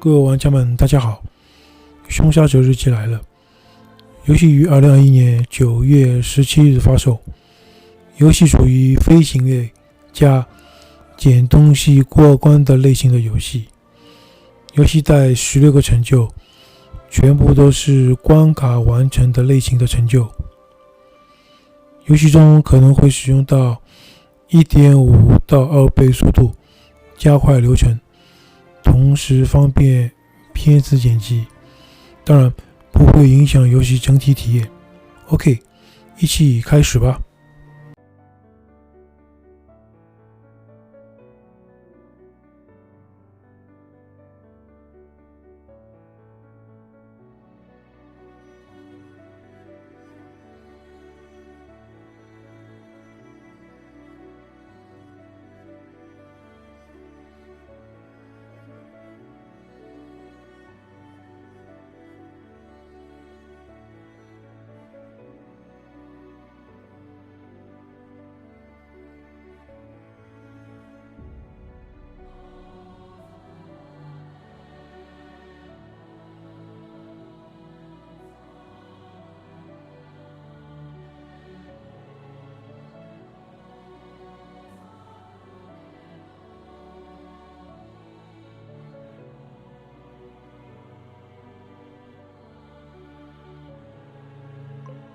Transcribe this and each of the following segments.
各位玩家们，大家好！凶杀者日记来了。游戏于2021年9月17日发售。游戏属于飞行类加捡东西过关的类型的游戏。游戏带16个成就，全部都是关卡完成的类型的成就。游戏中可能会使用到 1.5 到2倍速度，加快流程，同时方便片子剪辑，当然不会影响游戏整体体验。OK， 一起开始吧。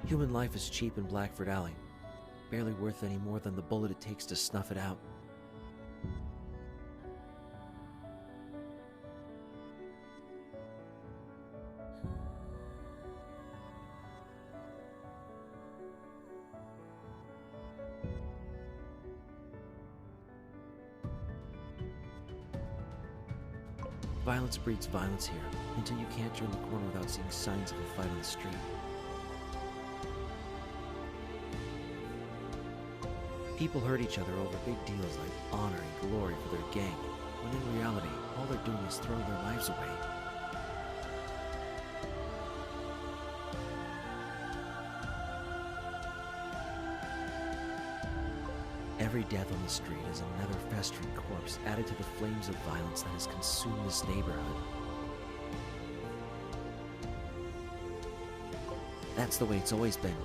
Human life is cheap in Blackford Alley, barely worth any more than the bullet it takes to snuff it out. Violence breeds violence here, until you can't turn the corner without seeing signs of a fight on the street. People hurt each other over big deals like honor and glory for their gang, when in reality, all they're doing is throwing their lives away. Every death on the street is another festering corpse added to the flames of violence that has consumed this neighborhood. That's the way it's always been.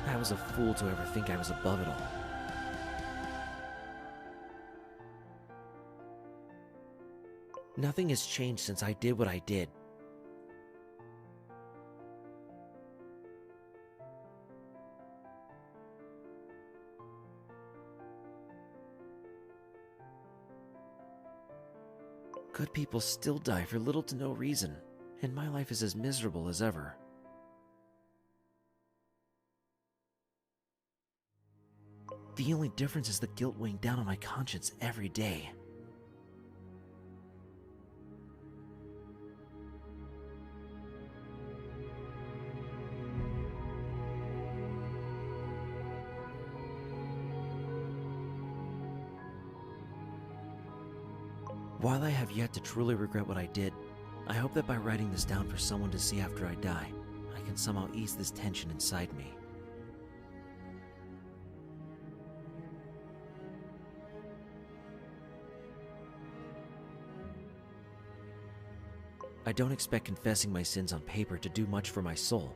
I was a fool to ever think I was above it all. Nothing has changed since I did what I did. Good people still die for little to no reason, and my life is as miserable as ever. The only difference is the guilt weighing down on my conscience every day. While I have yet to truly regret what I did, I hope that by writing this down for someone to see after I die, I can somehow ease this tension inside me. I don't expect confessing my sins on paper to do much for my soul,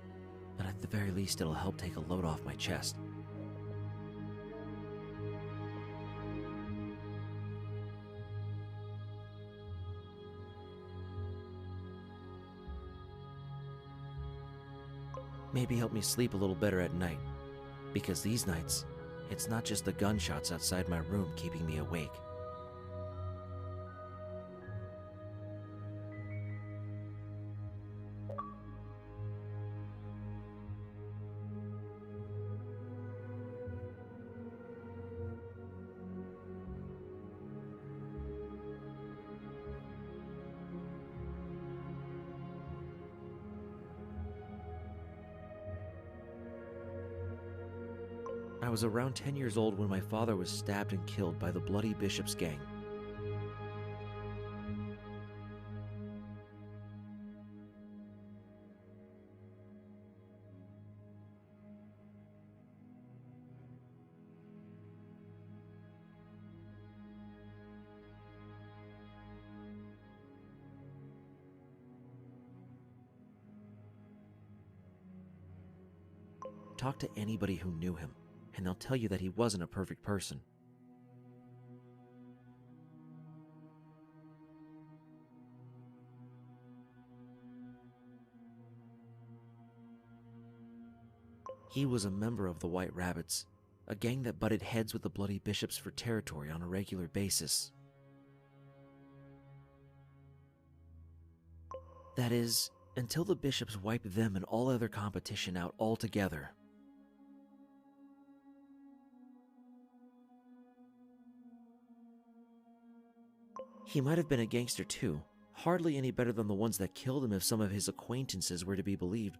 but at the very least it'll help take a load off my chest. Maybe help me sleep a little better at night, because these nights, it's not just the gunshots outside my room keeping me awake. I was around 10 years old when my father was stabbed and killed by the Bloody Bishop's gang. Talk to anybody who knew him, and they'll tell you that he wasn't a perfect person. He was a member of the White Rabbits, a gang that butted heads with the Bloody Bishops for territory on a regular basis. That is, until the Bishops wiped them and all other competition out altogether. He might have been a gangster too, hardly any better than the ones that killed him if some of his acquaintances were to be believed.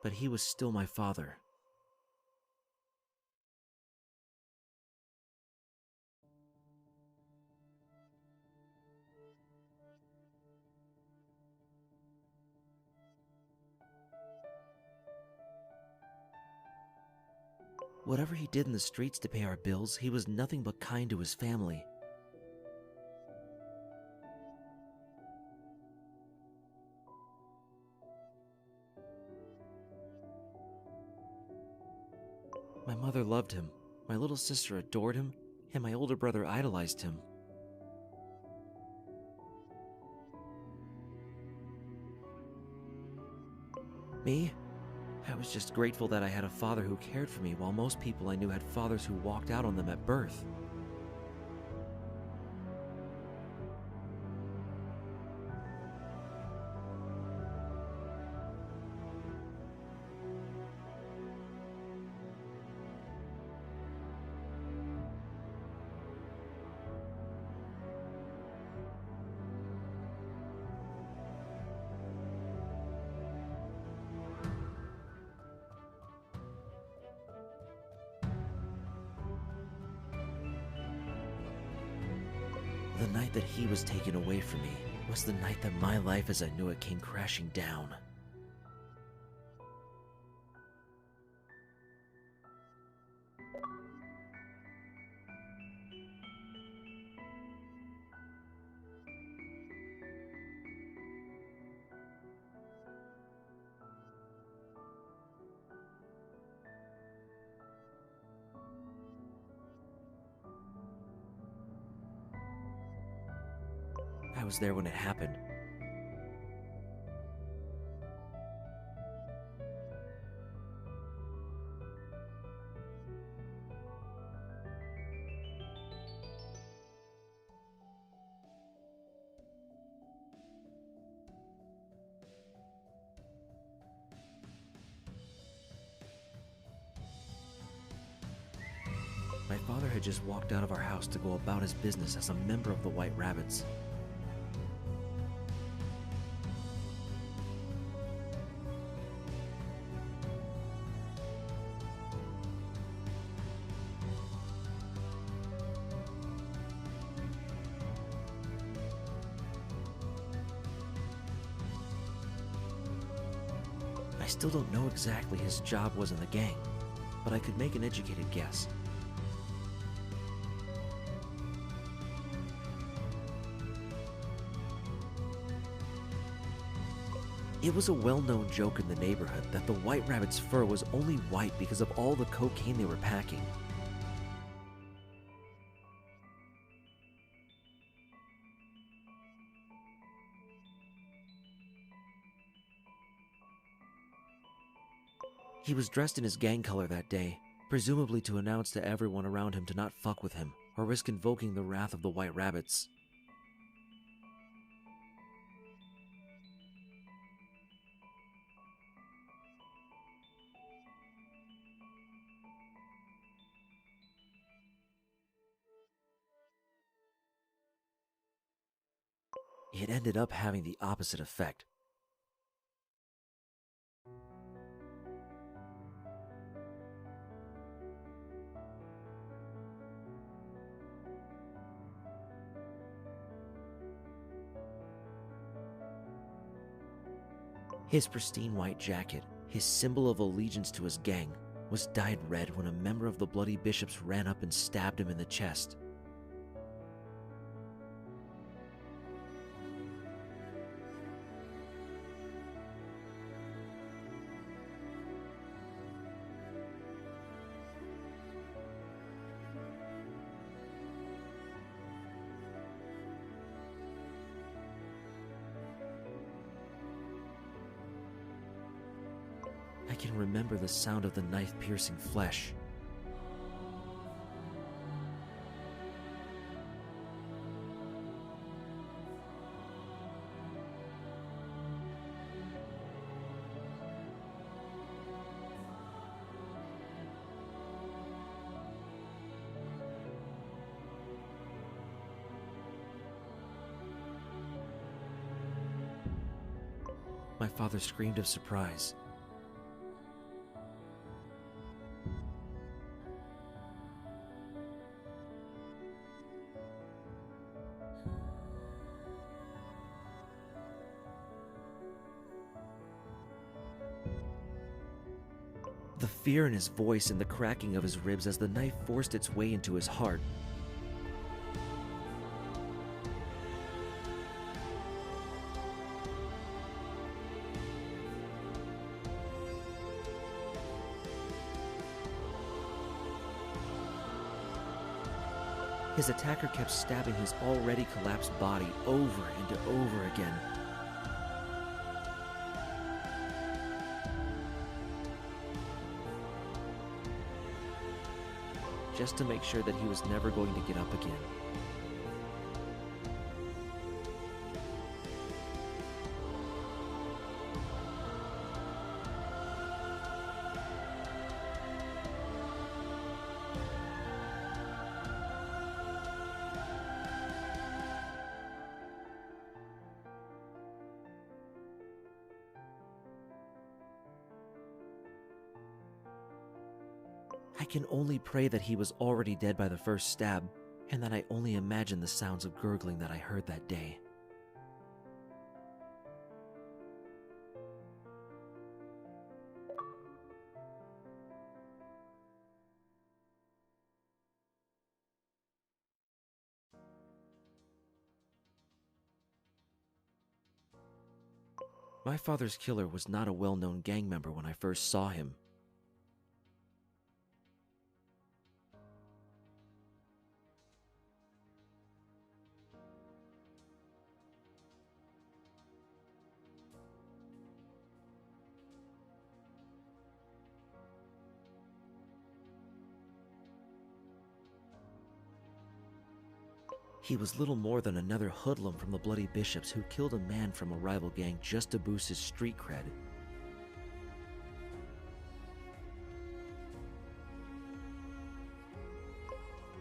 But he was still my father. Whatever he did in the streets to pay our bills, he was nothing but kind to his family. My mother loved him, my little sister adored him, and my older brother idolized him. Me? I was just grateful that I had a father who cared for me while most people I knew had fathers who walked out on them at birth. The night that he was taken away from me was the night that my life as I knew it came crashing down. I was there when it happened. My father had just walked out of our house to go about his business as a member of the White Rabbits. I still don't know exactly his job was in the gang, but I could make an educated guess. It was a well-known joke in the neighborhood that the White Rabbit's fur was only white because of all the cocaine they were packing. He was dressed in his gang color that day, presumably to announce to everyone around him to not fuck with him or risk invoking the wrath of the White Rabbits. It ended up having the opposite effect. His pristine white jacket, his symbol of allegiance to his gang, was dyed red when a member of the Bloody Bishops ran up and stabbed him in the chest. I can remember the sound of the knife piercing flesh. My father screamed of surprise. The fear in his voice and the cracking of his ribs as the knife forced its way into his heart. His attacker kept stabbing his already collapsed body over and over again. Just to make sure that he was never going to get up again. I can only pray that he was already dead by the first stab, and that I only imagine the sounds of gurgling that I heard that day. My father's killer was not a well-known gang member when I first saw him. He was little more than another hoodlum from the Bloody Bishops who killed a man from a rival gang just to boost his street cred.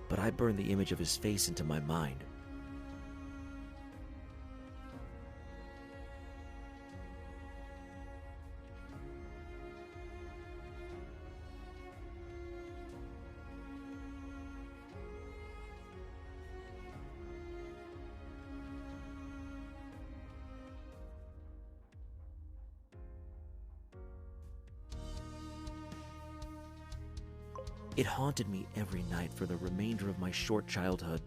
But I burned the image of his face into my mind. It haunted me every night for the remainder of my short childhood.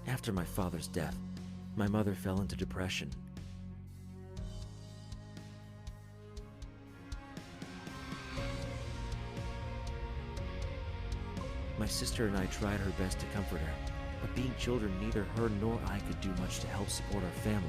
After my father's death, my mother fell into depression. My sister and I tried her best to comfort her, but being children, neither her nor I could do much to help support our family.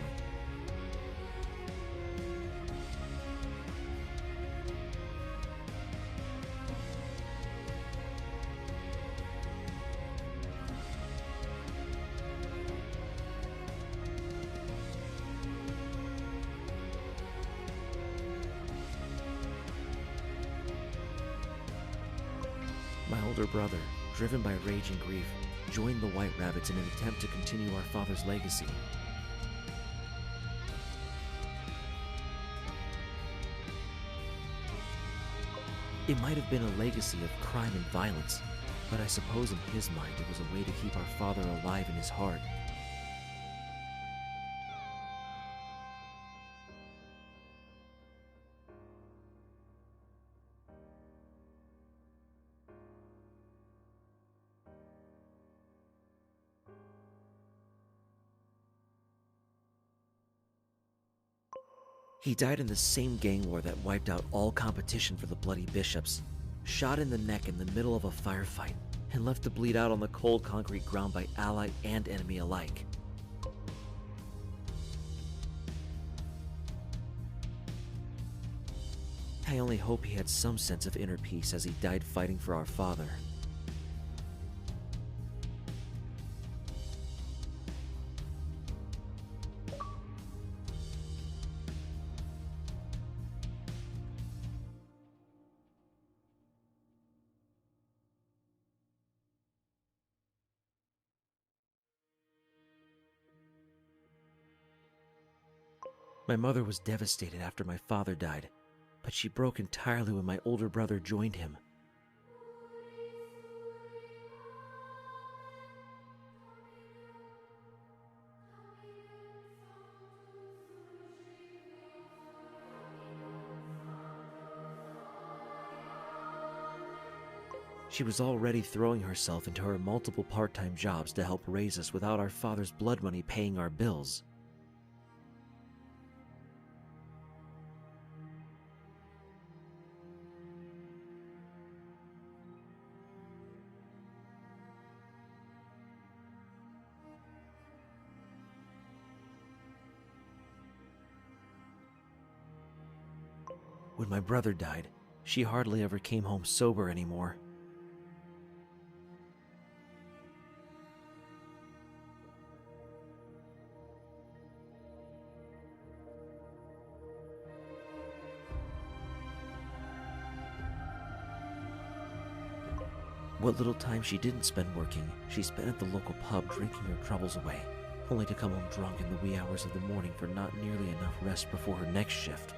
My older brother, driven by rage and grief, joined the White Rabbits in an attempt to continue our father's legacy. It might have been a legacy of crime and violence, but I suppose in his mind it was a way to keep our father alive in his heart. He died in the same gang war that wiped out all competition for the Bloody Bishops, shot in the neck in the middle of a firefight, and left to bleed out on the cold concrete ground by ally and enemy alike. I only hope he had some sense of inner peace as he died fighting for our father. My mother was devastated after my father died, but she broke entirely when my older brother joined him. She was already throwing herself into her multiple part-time jobs to help raise us without our father's blood money paying our bills. When my brother died, she hardly ever came home sober anymore. What little time she didn't spend working, she spent at the local pub drinking her troubles away, only to come home drunk in the wee hours of the morning for not nearly enough rest before her next shift.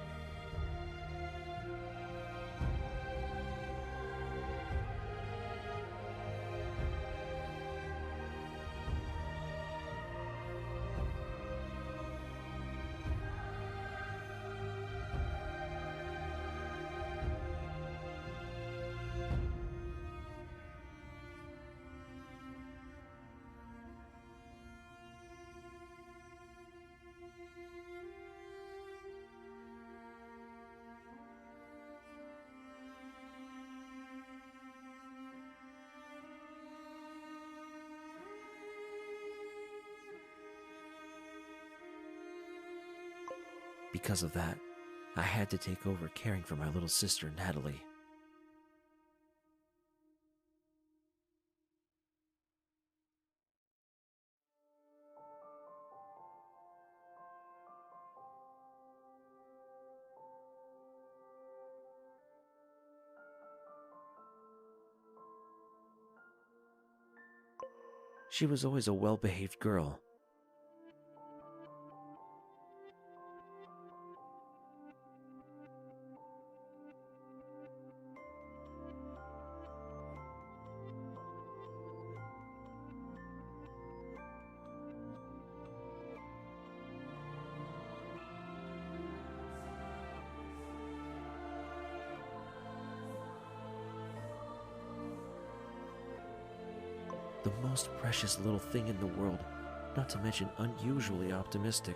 Because of that, I had to take over caring for my little sister, Natalie. She was always a well-behaved girl. The most precious little thing in the world, not to mention unusually optimistic.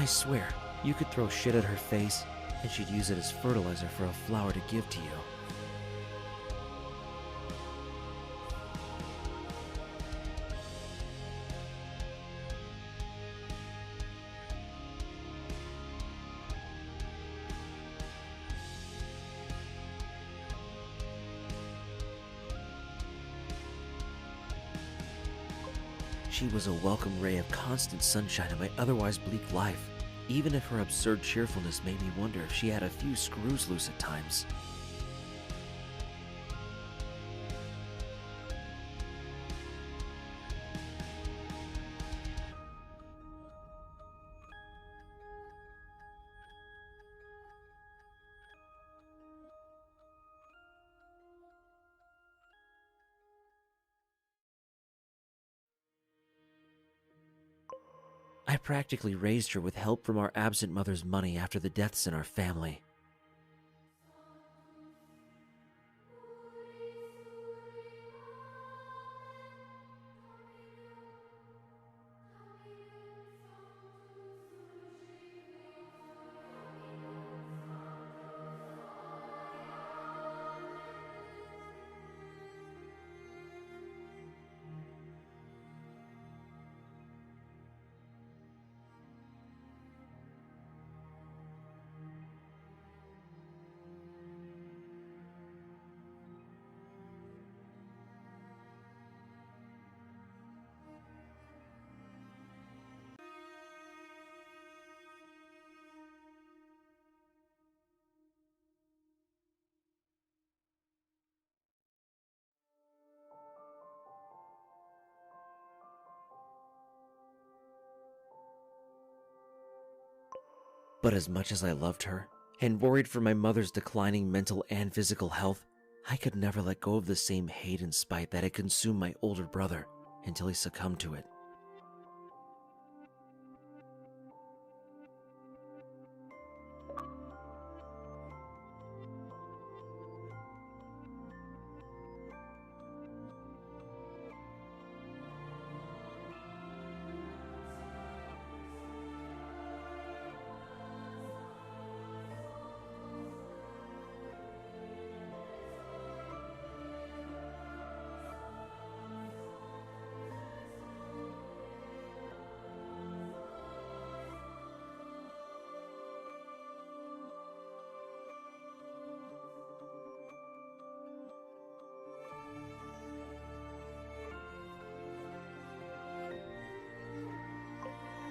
I swear, you could throw shit at her face, and she'd use it as fertilizer for a flower to give to you. She was a welcome ray of constant sunshine in my otherwise bleak life, even if her absurd cheerfulness made me wonder if she had a few screws loose at times. I practically raised her with help from our absent mother's money after the deaths in our family. But as much as I loved her, and worried for my mother's declining mental and physical health, I could never let go of the same hate and spite that had consumed my older brother until he succumbed to it.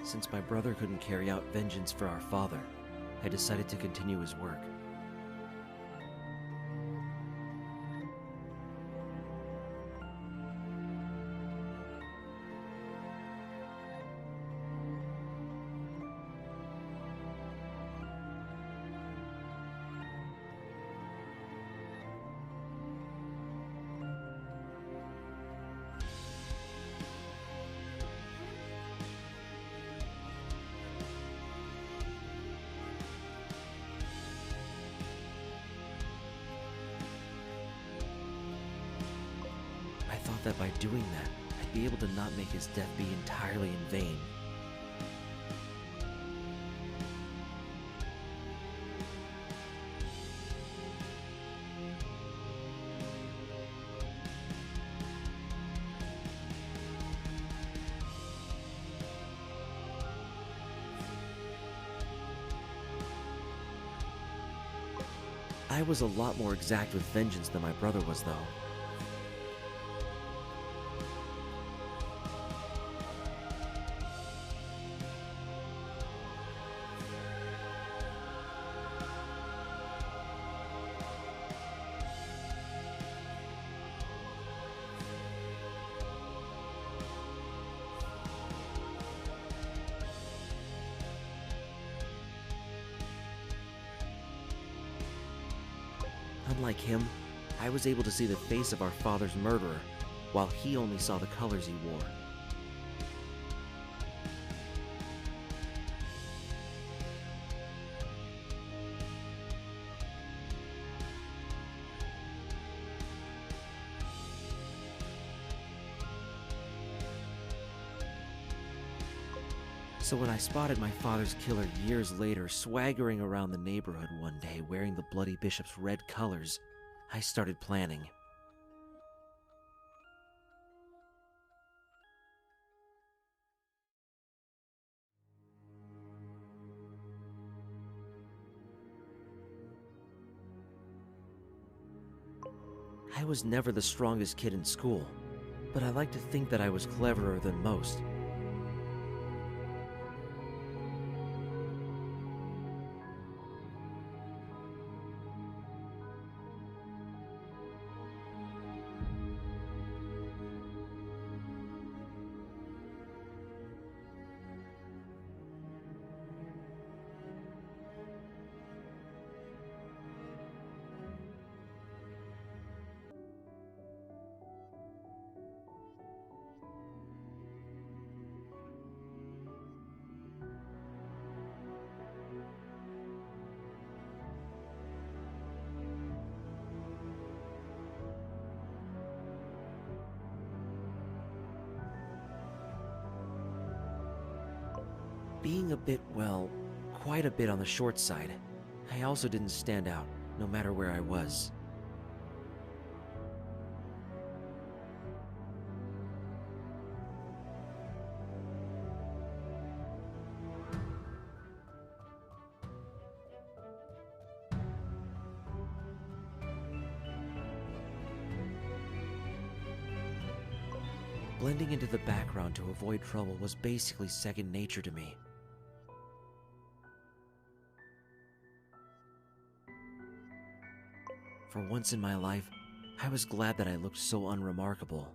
Since my brother couldn't carry out vengeance for our father, I decided to continue his work. I thought that by doing that, I'd be able to not make his death be entirely in vain. I was a lot more exact with vengeance than my brother was, though. Unlike him, I was able to see the face of our father's murderer, while he only saw the colors he wore. So when I spotted my father's killer years later swaggering around the neighborhood one day wearing the Bloody Bishop's red colors, I started planning. I was never the strongest kid in school, but I like to think that I was cleverer than most. Being a bit, well, quite a bit on the short side, I also didn't stand out, no matter where I was. Blending into the background to avoid trouble was basically second nature to me. For once in my life, I was glad that I looked so unremarkable.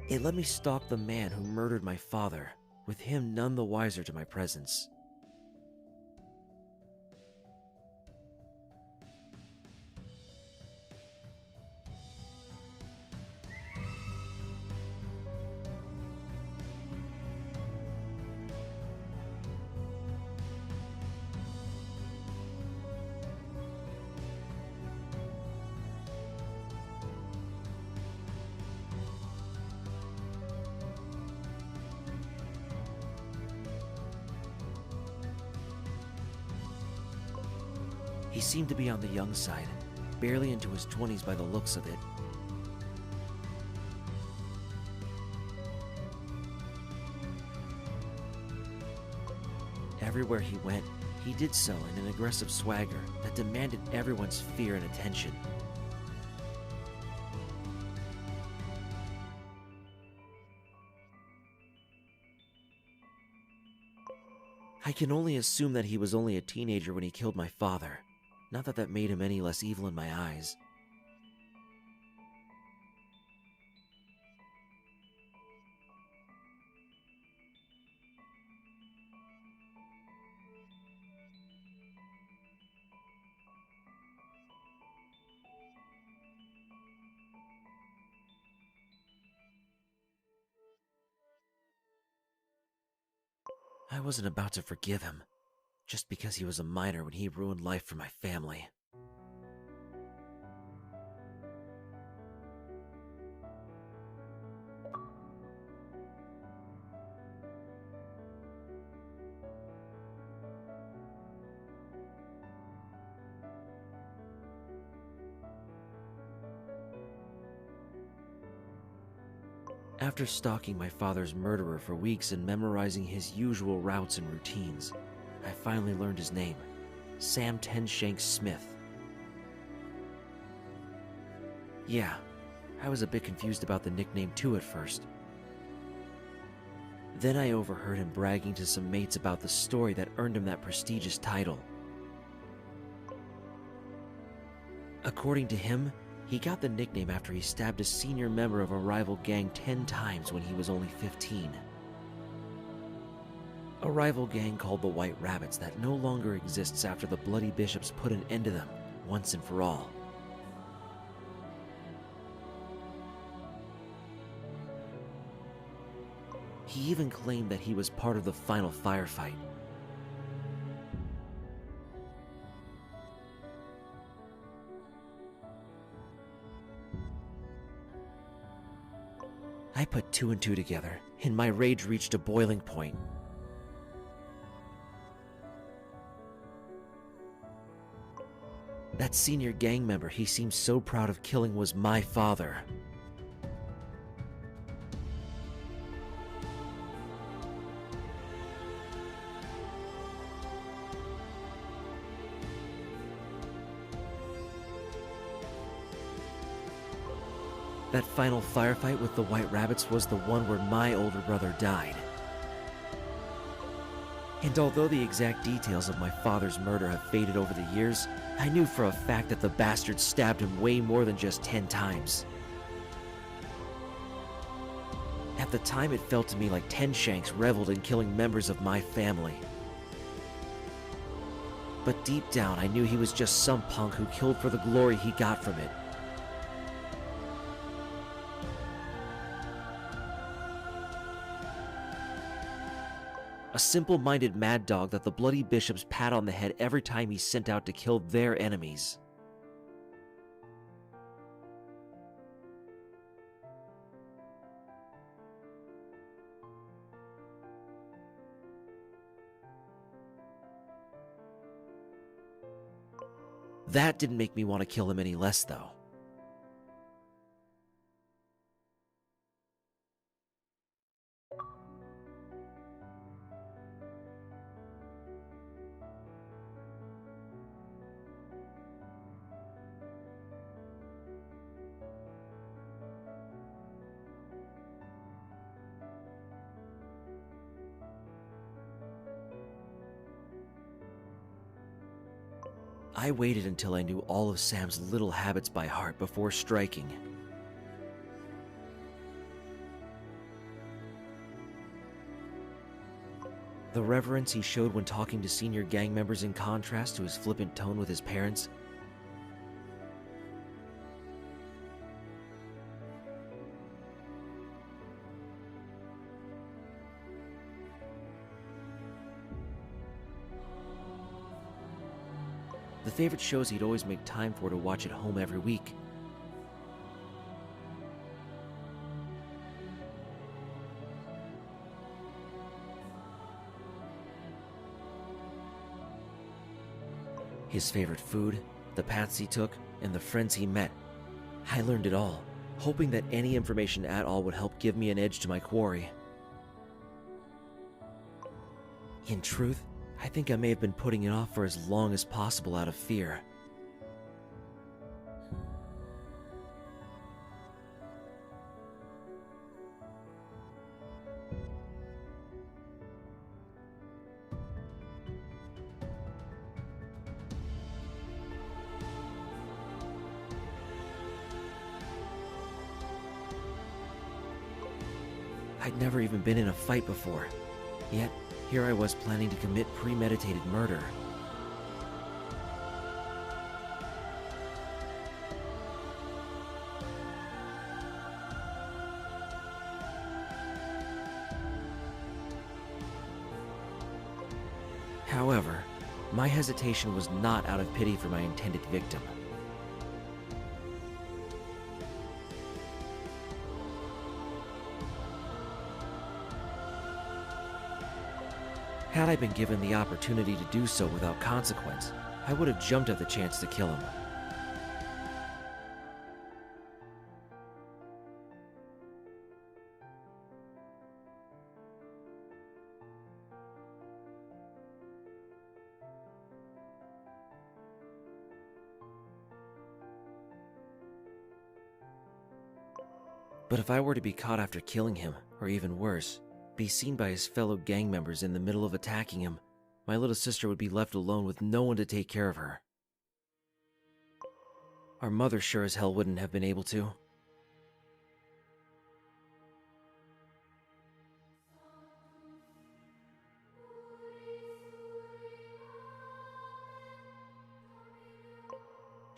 It let me stalk the man who murdered my father, with him none the wiser to my presence. He seemed to be on the young side, barely into his 20s by the looks of it. Everywhere he went, he did so in an aggressive swagger that demanded everyone's fear and attention. I can only assume that he was only a teenager when he killed my father. Not that that made him any less evil in my eyes. I wasn't about to forgive him, just because he was a minor when he ruined life for my family. After stalking my father's murderer for weeks and memorizing his usual routes and routines, I finally learned his name, Sam Tenshanks Smith. Yeah, I was a bit confused about the nickname too at first. Then I overheard him bragging to some mates about the story that earned him that prestigious title. According to him, he got the nickname after he stabbed a senior member of a rival gang 10 times when he was only 15. A rival gang called the White Rabbits that no longer exists after the Bloody Bishops put an end to them once and for all. He even claimed that he was part of the final firefight. I put two and two together, and my rage reached a boiling point. That senior gang member he seemed so proud of killing was my father. That final firefight with the White Rabbits was the one where my older brother died. And although the exact details of my father's murder have faded over the years, I knew for a fact that the bastard stabbed him way more than just 10 times. At the time, it felt to me like 10 Shanks reveled in killing members of my family. But deep down, I knew he was just some punk who killed for the glory he got from it. A simple-minded mad dog that the Bloody Bishops pat on the head every time he's sent out to kill their enemies. That didn't make me want to kill him any less, though. I waited until I knew all of Sam's little habits by heart before striking. The reverence he showed when talking to senior gang members in contrast to his flippant tone with his parents. The favorite shows he'd always make time for to watch at home every week. His favorite food, the paths he took, and the friends he met. I learned it all, hoping that any information at all would help give me an edge to my quarry. In truth, I think I may have been putting it off for as long as possible out of fear. I'd never even been in a fight before, yet here I was planning to commit premeditated murder. However, my hesitation was not out of pity for my intended victim. Had I been given the opportunity to do so without consequence, I would have jumped at the chance to kill him. But if I were to be caught after killing him, or even worse, be seen by his fellow gang members in the middle of attacking him, my little sister would be left alone with no one to take care of her. Our mother sure as hell wouldn't have been able to.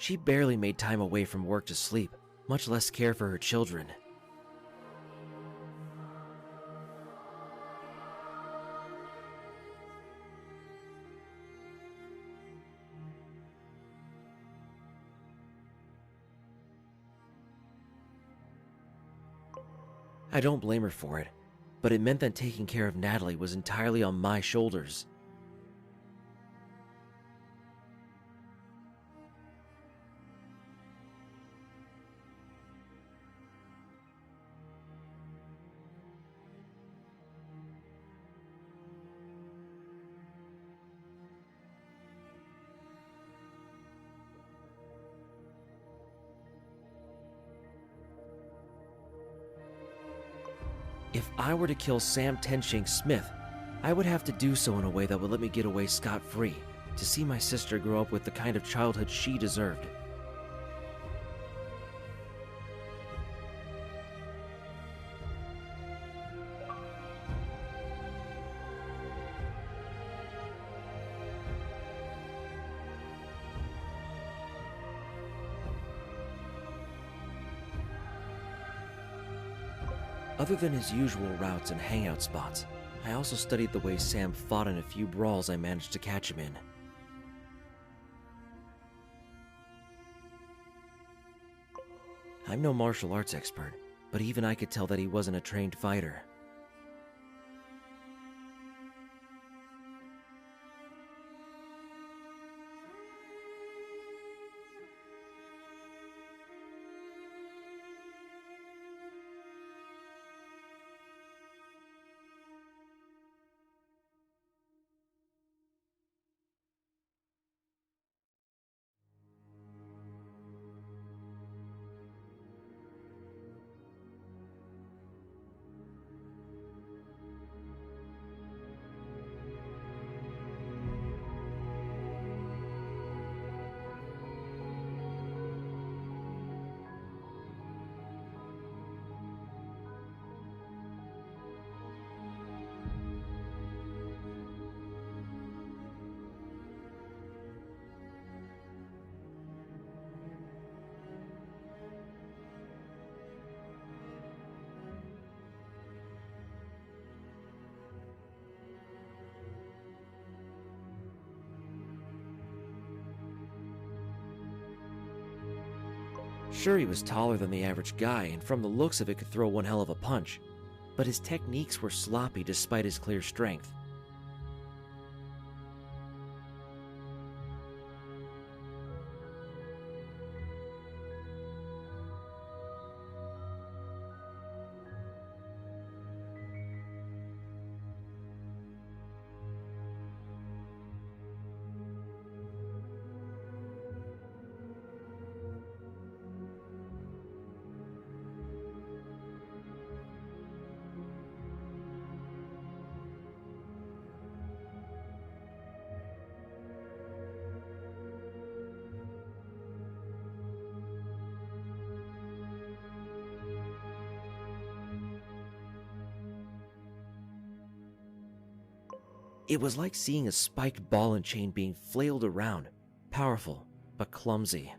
She barely made time away from work to sleep, much less care for her children. I don't blame her for it, but it meant that taking care of Natalie was entirely on my shoulders. If I were to kill Sam Tenshank Smith, I would have to do so in a way that would let me get away scot-free, to see my sister grow up with the kind of childhood she deserved. Other than his usual routes and hangout spots, I also studied the way Sam fought in a few brawls I managed to catch him in. I'm no martial arts expert, but even I could tell that he wasn't a trained fighter. Sure, he was taller than the average guy, and from the looks of it could throw one hell of a punch, but his techniques were sloppy despite his clear strength. It was like seeing a spiked ball and chain being flailed around, powerful, but clumsy.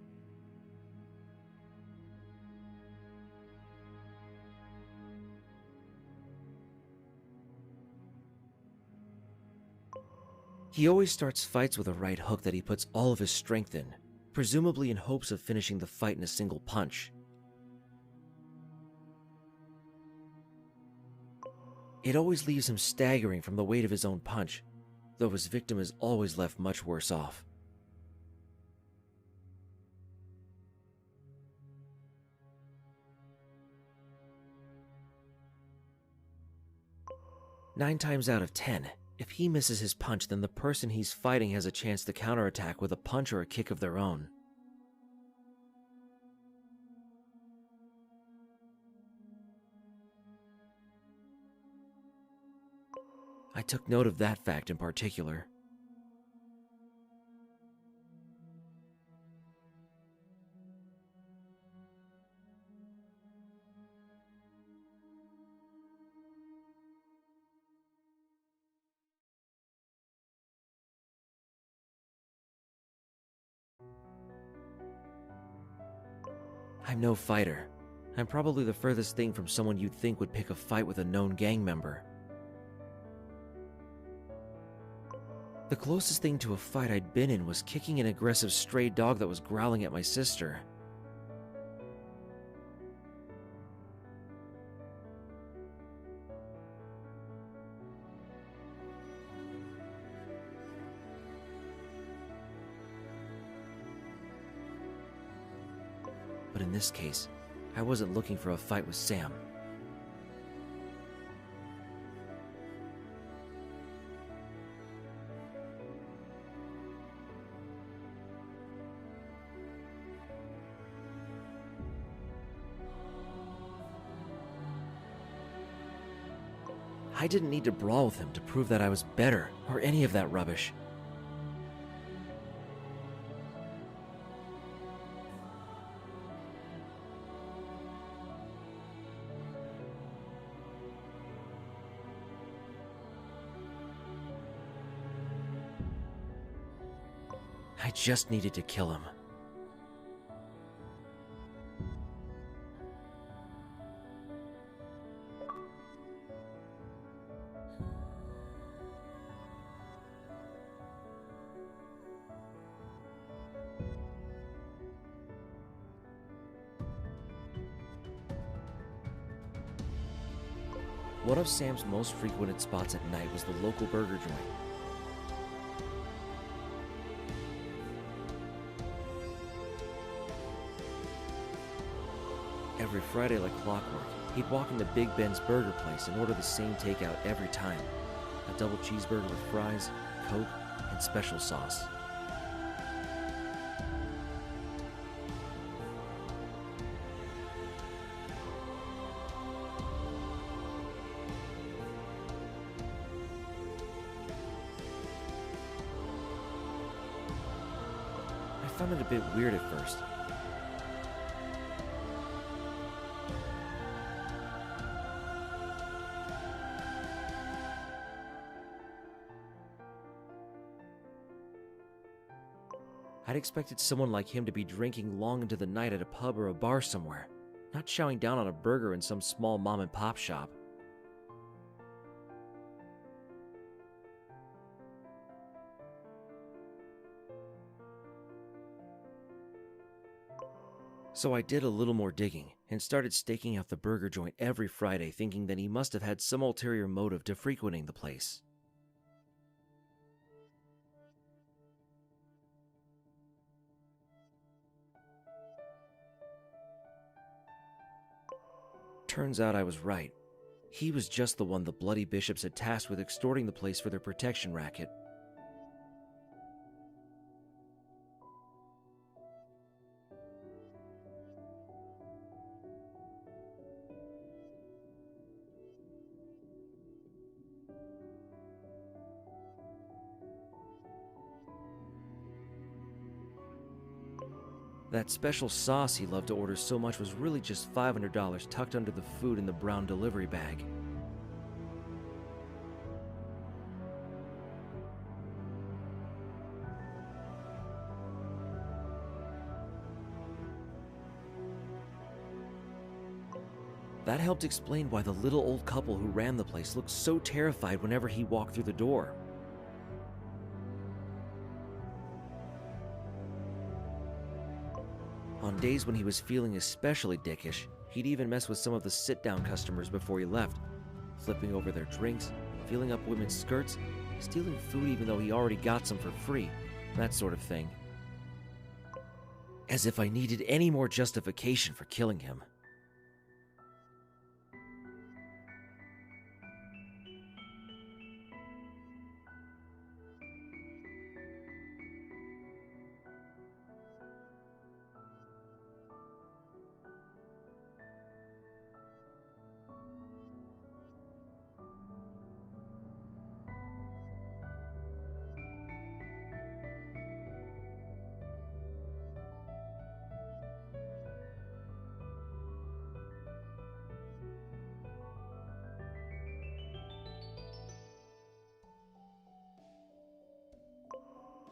He always starts fights with a right hook that he puts all of his strength in, presumably in hopes of finishing the fight in a single punch. It always leaves him staggering from the weight of his own punch, though his victim is always left much worse off. Nine times out of 10, if he misses his punch, then the person he's fighting has a chance to counterattack with a punch or a kick of their own. I took note of that fact in particular. I'm no fighter. I'm probably the furthest thing from someone you'd think would pick a fight with a known gang member. The closest thing to a fight I'd been in was kicking an aggressive stray dog that was growling at my sister. But in this case, I wasn't looking for a fight with Sam. I didn't need to brawl with him to prove that I was better, or any of that rubbish. I just needed to kill him. One of Sam's most frequented spots at night was the local burger joint. Every Friday like clockwork, he'd walk into Big Ben's burger place and order the same takeout every time. A double cheeseburger with fries, Coke, and special sauce. I found it a bit weird at first. I'd expected someone like him to be drinking long into the night at a pub or a bar somewhere, not chowing down on a burger in some small mom-and-pop shop. So I did a little more digging and started staking out the burger joint every Friday, thinking that he must have had some ulterior motive to frequenting the place. Turns out I was right. He was just the one the Bloody Bishops had tasked with extorting the place for their protection racket. That special sauce he loved to order so much was really just $500 tucked under the food in the brown delivery bag. That helped explain why the little old couple who ran the place looked so terrified whenever he walked through the door. On days when he was feeling especially dickish, he'd even mess with some of the sit-down customers before he left, flipping over their drinks, feeling up women's skirts, stealing food even though he already got some for free, that sort of thing. As if I needed any more justification for killing him.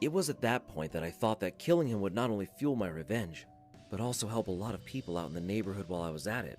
It was at that point that I thought that killing him would not only fuel my revenge, but also help a lot of people out in the neighborhood while I was at it.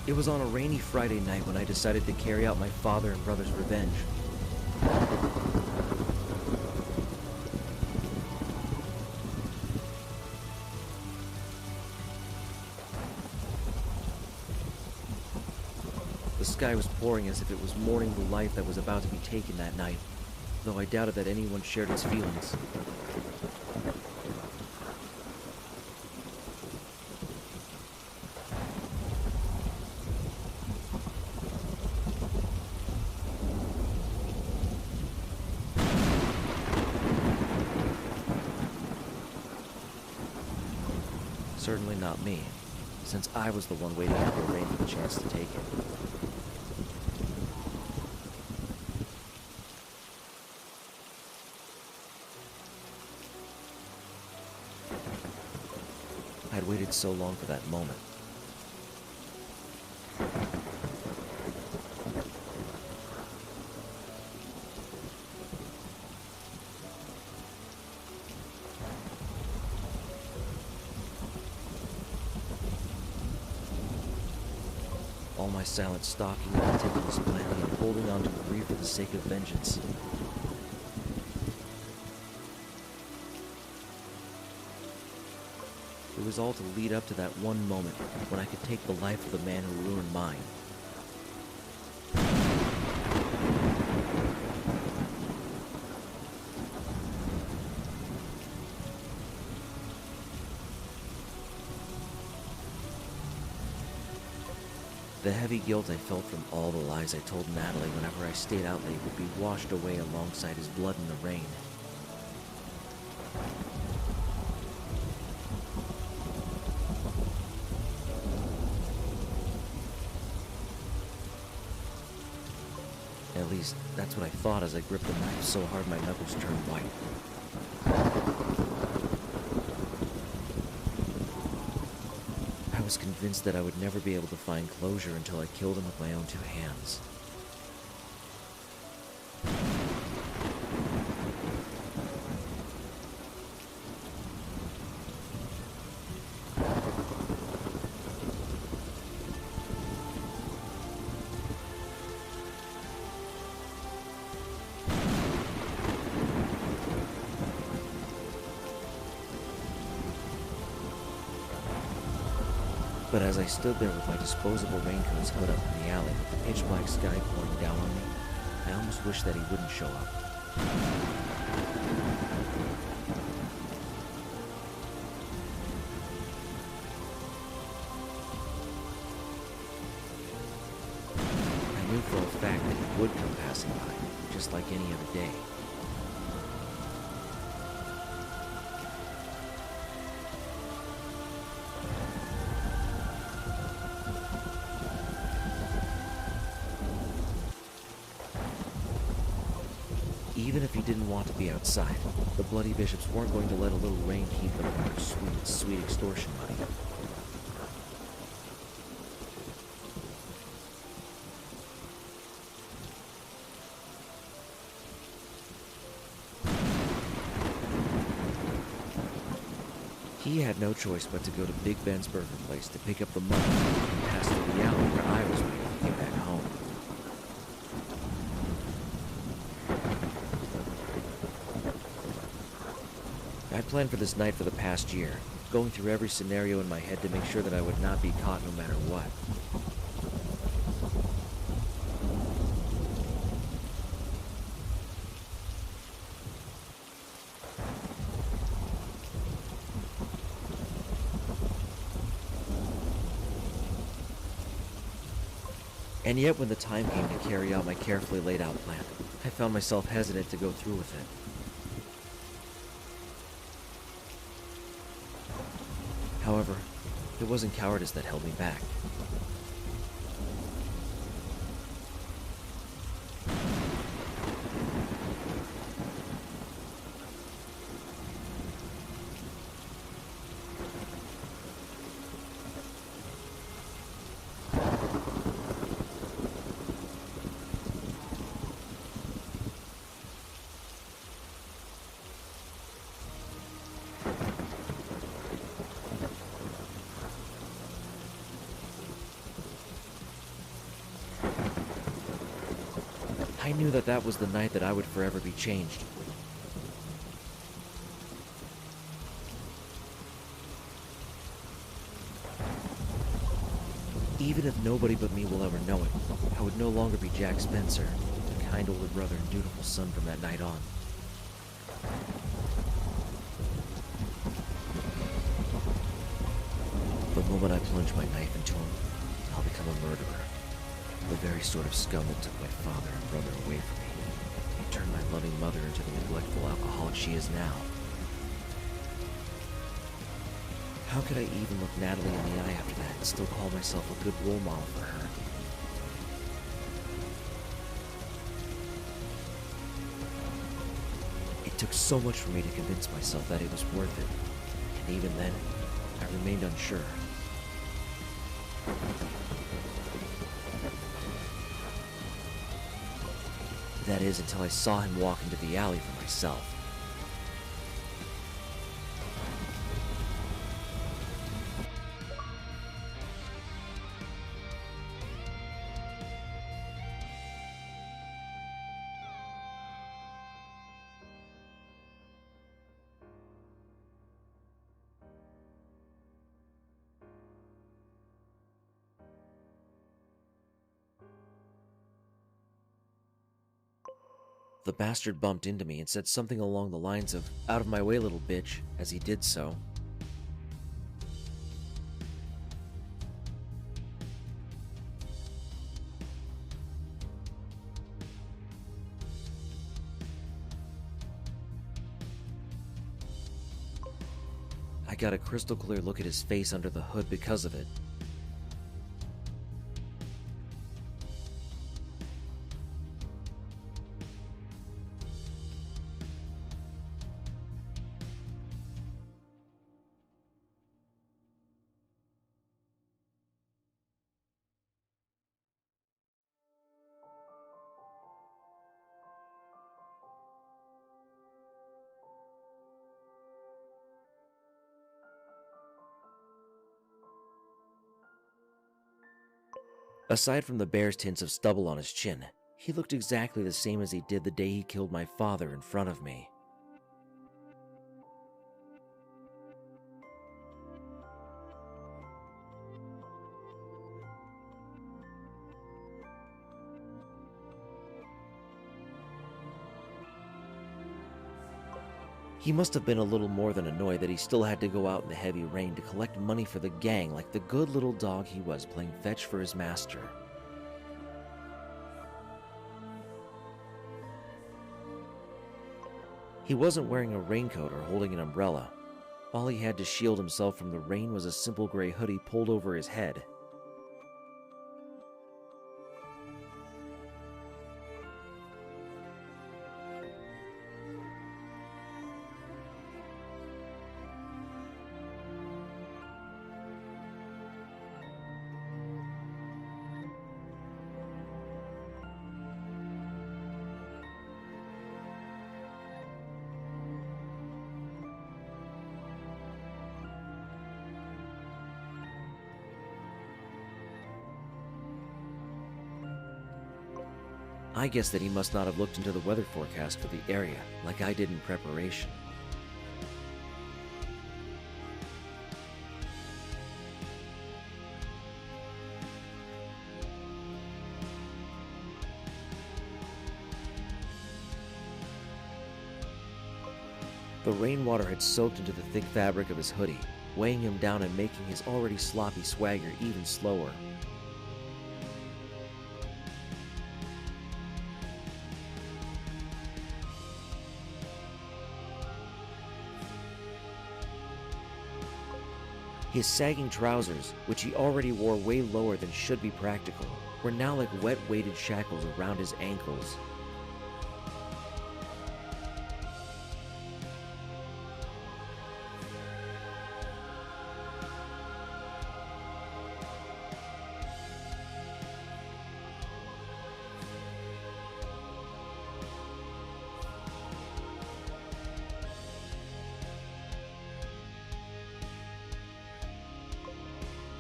It was on a rainy Friday night when I decided to carry out my father and brother's revenge. The sky was pouring as if it was mourning the life that was about to be taken that night, though I doubted that anyone shared its feelings. Certainly not me, since I was the one waiting out the rain for the chance to take it. I'd waited so long for that moment. All my silent stalking and meticulous planning and holding on to a grief for the sake of vengeance. It was all to lead up to that one moment when I could take the life of the man who ruined mine. The heavy guilt I felt from all the lies I told Natalie whenever I stayed out late would be washed away alongside his blood in the rain. At least, that's what I thought as I gripped the knife so hard my knuckles turned white. I was convinced that I would never be able to find closure until I killed him with my own two hands. But as I stood there with my disposable raincoat's hood up in the alley, with the pitch-black sky pouring down on me, I almost wished that he wouldn't show up. I knew for a fact that he would come passing by, just like any other day. Even if he didn't want to be outside, the Bloody Bishops weren't going to let a little rain keep them from their sweet, sweet extortion money. He had no choice but to go to Big Ben's burger place to pick up the money and pass through the alley where I was waiting to get back home. I'd planned for this night for the past year, going through every scenario in my head to make sure that I would not be caught no matter what. And yet when the time came to carry out my carefully laid out plan, I found myself hesitant to go through with it. However, it wasn't cowardice that held me back. I knew that that was the night that I would forever be changed. Even if nobody but me will ever know it, I would no longer be Jack Spencer, the kind older brother and dutiful son from that night on. The moment I plunge my knife into him, I'll become a murderer. The very sort of scum that took my father and brother away from me. He turned my loving mother into the neglectful alcoholic she is now. How could I even look Natalie in the eye after that and still call myself a good role model for her? It took so much for me to convince myself that it was worth it, and even then, I remained unsure. That is, until I saw him walk into the alley for myself. The bastard bumped into me and said something along the lines of, "Out of my way, little bitch," as he did so. I got a crystal clear look at his face under the hood because of it. Aside from the bear's tints of stubble on his chin, he looked exactly the same as he did the day he killed my father in front of me. He must have been a little more than annoyed that he still had to go out in the heavy rain to collect money for the gang like the good little dog he was playing fetch for his master. He wasn't wearing a raincoat or holding an umbrella. All he had to shield himself from the rain was a simple gray hoodie pulled over his head. I guess that he must not have looked into the weather forecast for the area, like I did in preparation. The rainwater had soaked into the thick fabric of his hoodie, weighing him down and making his already sloppy swagger even slower. His sagging trousers, which he already wore way lower than should be practical, were now like wet weighted shackles around his ankles.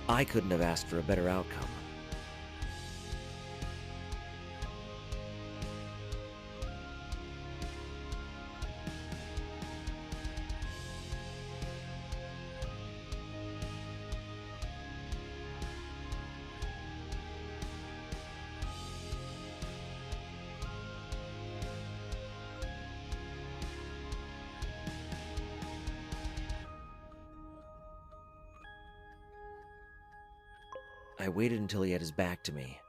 I couldn't have asked for a better outcome. I waited until he had his back to me.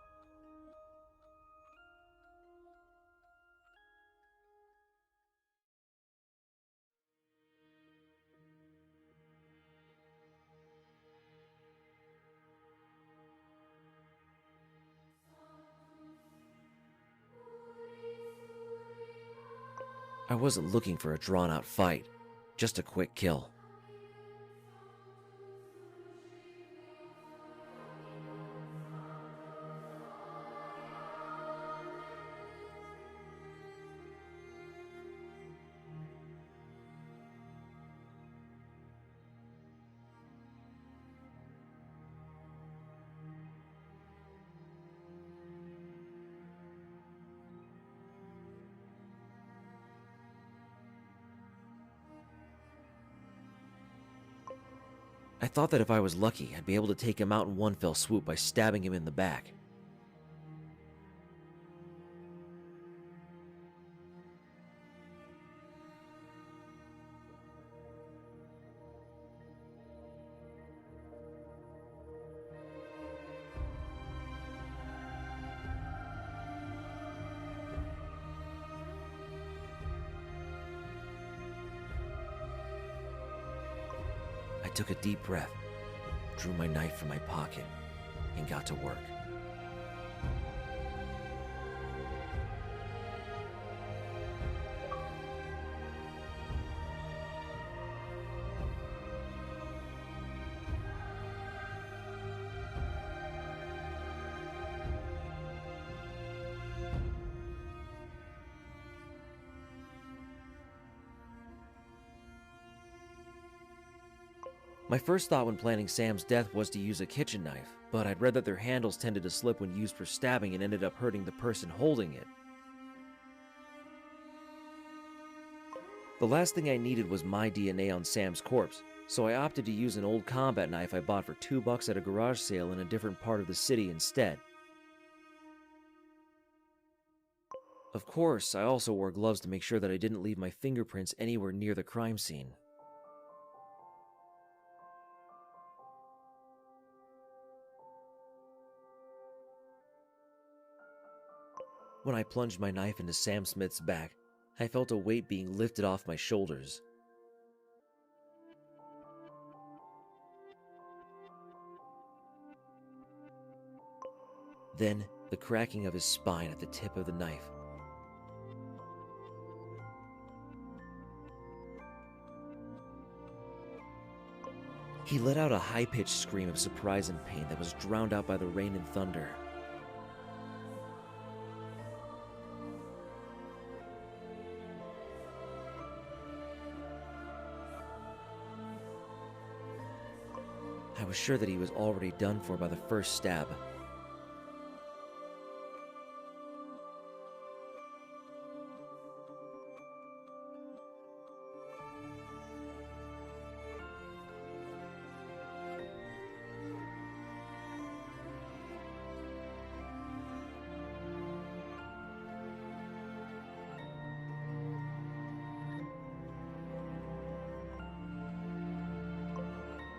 I wasn't looking for a drawn-out fight, just a quick kill. I thought that if I was lucky, I'd be able to take him out in one fell swoop by stabbing him in the back. I took a deep breath, drew my knife from my pocket, and got to work. My first thought when planning Sam's death was to use a kitchen knife, but I'd read that their handles tended to slip when used for stabbing and ended up hurting the person holding it. The last thing I needed was my DNA on Sam's corpse, so I opted to use an old combat knife I bought for $2 at a garage sale in a different part of the city instead. Of course, I also wore gloves to make sure that I didn't leave my fingerprints anywhere near the crime scene. When I plunged my knife into Sam Smith's back, I felt a weight being lifted off my shoulders. Then, the cracking of his spine at the tip of the knife. He let out a high-pitched scream of surprise and pain that was drowned out by the rain and thunder. I was sure that he was already done for by the first stab.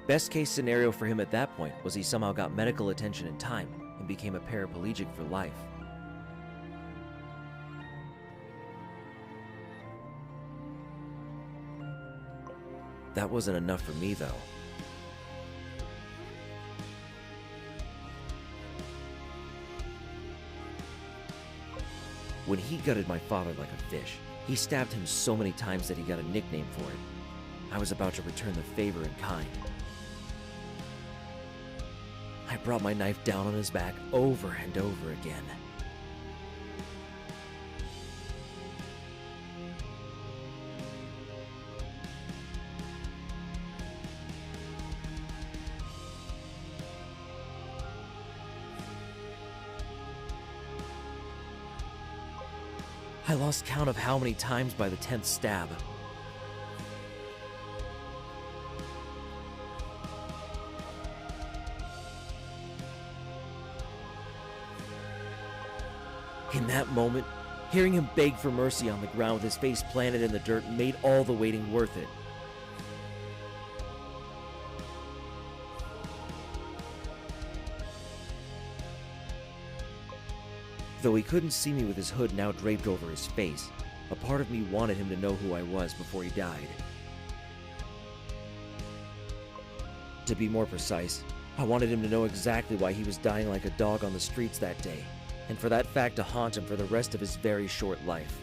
Best case scenario for him at that point was he somehow got medical attention in time and became a paraplegic for life. That wasn't enough for me, though. When he gutted my father like a fish, he stabbed him so many times that he got a nickname for it. I was about to return the favor in kind. I brought my knife down on his back over and over again. I lost count of how many times by the 10th stab. In that moment, hearing him beg for mercy on the ground with his face planted in the dirt made all the waiting worth it. Though he couldn't see me with his hood now draped over his face, a part of me wanted him to know who I was before he died. To be more precise, I wanted him to know exactly why he was dying like a dog on the streets that day, and for that fact to haunt him for the rest of his very short life.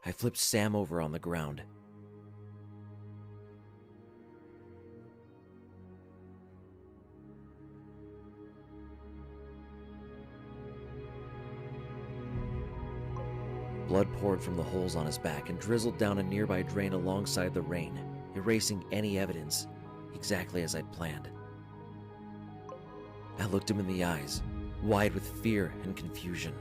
I flipped Sam over on the ground. Blood poured from the holes on his back and drizzled down a nearby drain alongside the rain, erasing any evidence, exactly as I'd planned. I looked him in the eyes, wide with fear and confusion.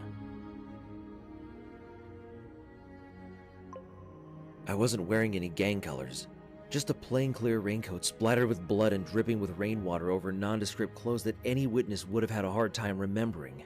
I wasn't wearing any gang colors, just a plain clear raincoat splattered with blood and dripping with rainwater over nondescript clothes that any witness would have had a hard time remembering.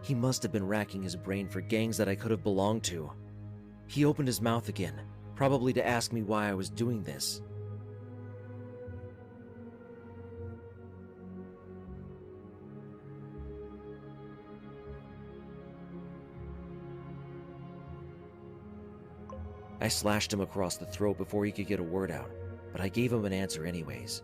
He must have been racking his brain for gangs that I could have belonged to. He opened his mouth again, probably to ask me why I was doing this. I slashed him across the throat before he could get a word out, but I gave him an answer anyways.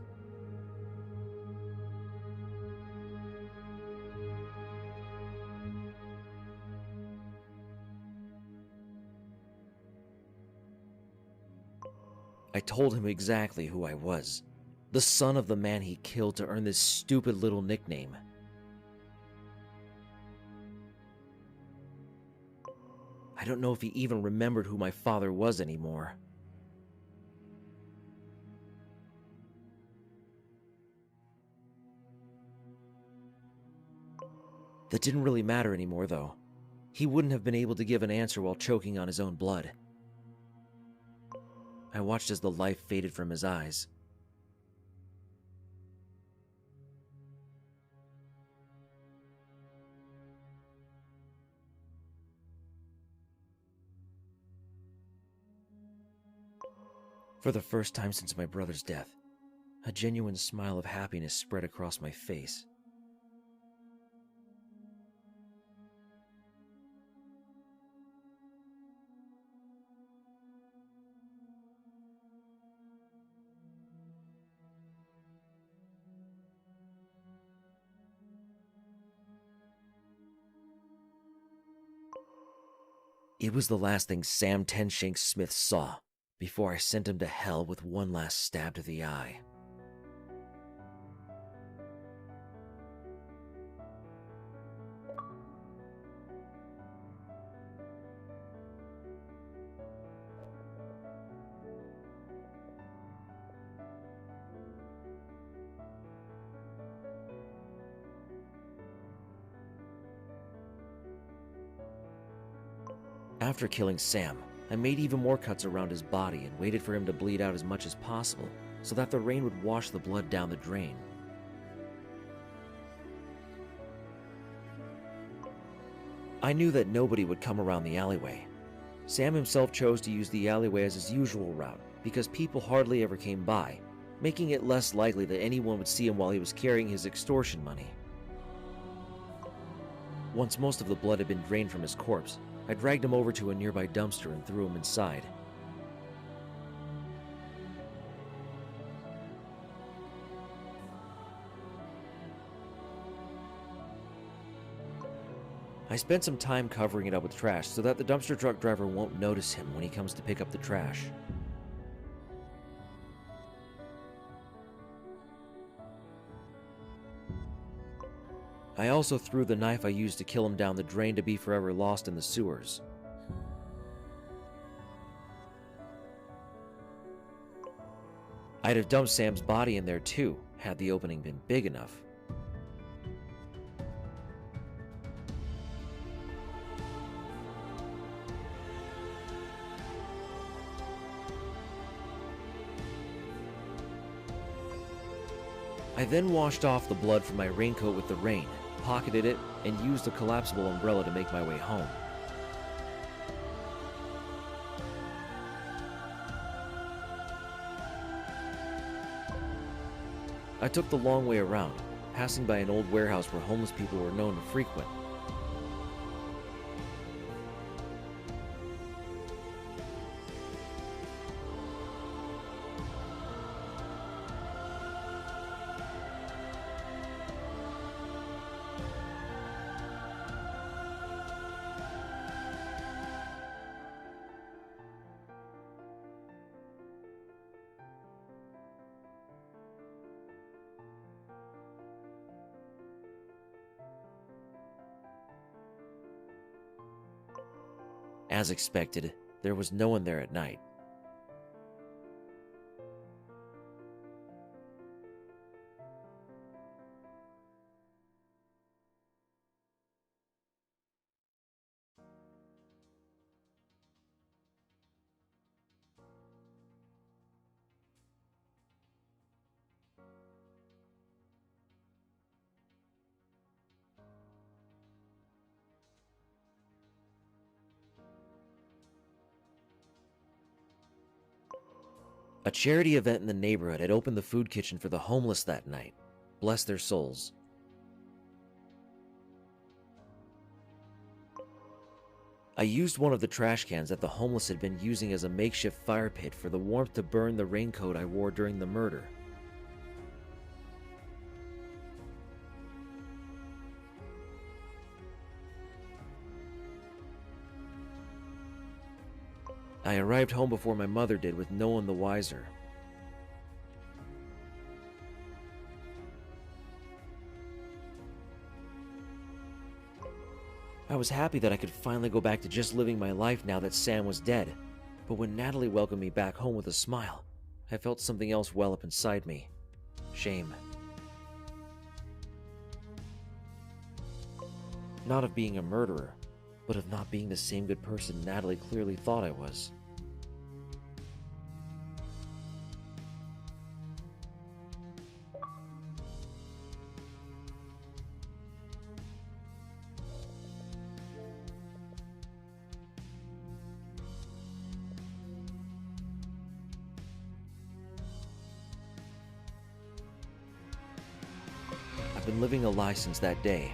I told him exactly who I was, the son of the man he killed to earn this stupid little nickname. I don't know if he even remembered who my father was anymore. That didn't really matter anymore, though. He wouldn't have been able to give an answer while choking on his own blood. I watched as the life faded from his eyes. For the first time since my brother's death, a genuine smile of happiness spread across my face. It was the last thing Sam Tenshank Smith saw before I sent him to hell with one last stab to the eye. After killing Sam, I made even more cuts around his body and waited for him to bleed out as much as possible so that the rain would wash the blood down the drain. I knew that nobody would come around the alleyway. Sam himself chose to use the alleyway as his usual route because people hardly ever came by, making it less likely that anyone would see him while he was carrying his extortion money. Once most of the blood had been drained from his corpse, I dragged him over to a nearby dumpster and threw him inside. I spent some time covering it up with trash so that the dumpster truck driver won't notice him when he comes to pick up the trash. I also threw the knife I used to kill him down the drain to be forever lost in the sewers. I'd have dumped Sam's body in there too, had the opening been big enough. I then washed off the blood from my raincoat with the rain, pocketed it, and used a collapsible umbrella to make my way home. I took the long way around, passing by an old warehouse where homeless people were known to frequent. As expected, there was no one there at night. A charity event in the neighborhood had opened the food kitchen for the homeless that night. Bless their souls. I used one of the trash cans that the homeless had been using as a makeshift fire pit for the warmth to burn the raincoat I wore during the murder. I arrived home before my mother did, with no one the wiser. I was happy that I could finally go back to just living my life now that Sam was dead, but when Natalie welcomed me back home with a smile, I felt something else well up inside me. Shame. Not of being a murderer, but of not being the same good person Natalie clearly thought I was. I've been living a lie since that day.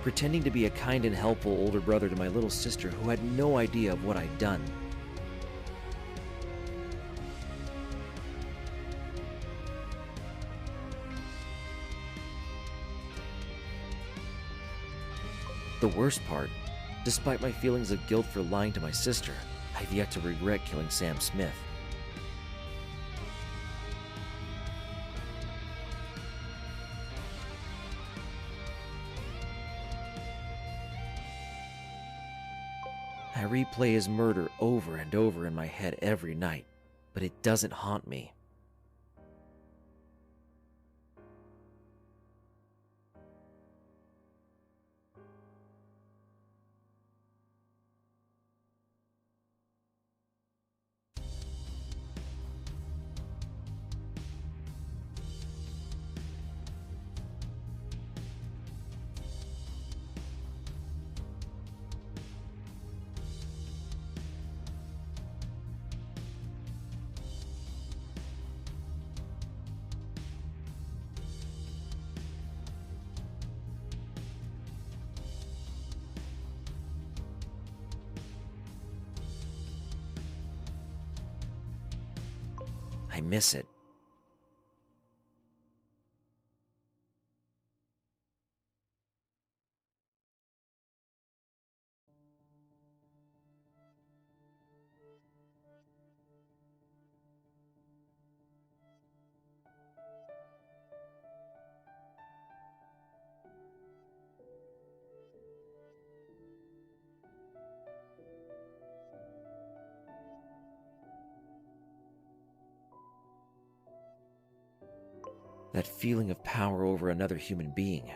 Pretending to be a kind and helpful older brother to my little sister who had no idea of what I'd done. The worst part, despite my feelings of guilt for lying to my sister, I've yet to regret killing Sam Smith. I replay his murder over and over in my head every night, but it doesn't haunt me. I miss it. That feeling of power over another human being.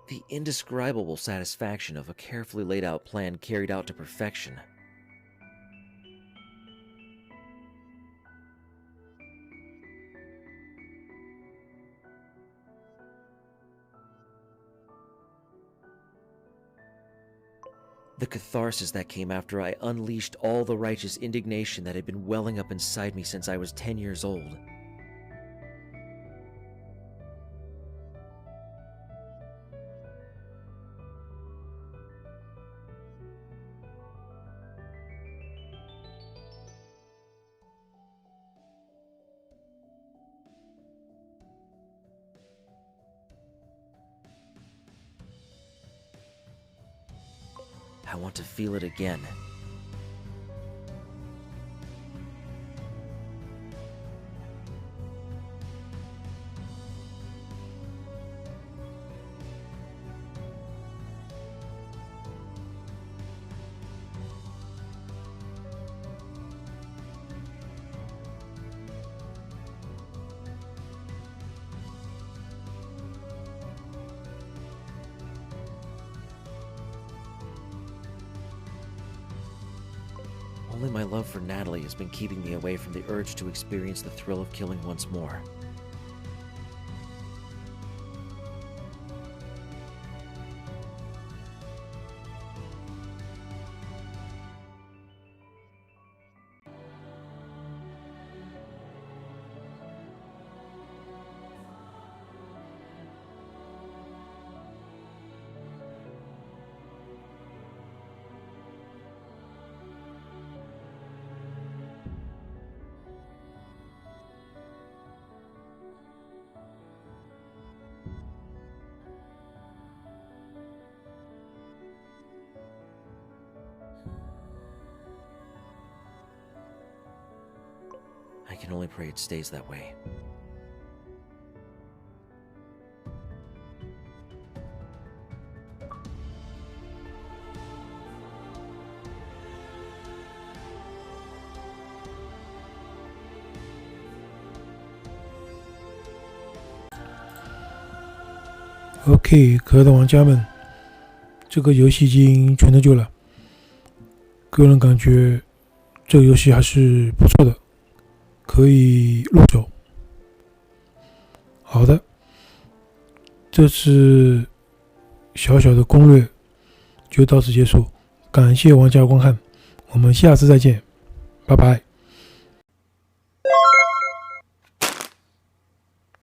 The indescribable satisfaction of a carefully laid out plan carried out to perfection. The catharsis that came after I unleashed all the righteous indignation that had been welling up inside me since I was 10 years old. I want to feel it again. Only my love for Natalie has been keeping me away from the urge to experience the thrill of killing once more. I can only pray it stays that way. OK， 可爱的玩家们，这个游戏已经全都救了。个人感觉这个游戏还是不错的，可以入手。好的，这次小小的攻略就到此结束，感谢玩家观看，我们下次再见，拜拜。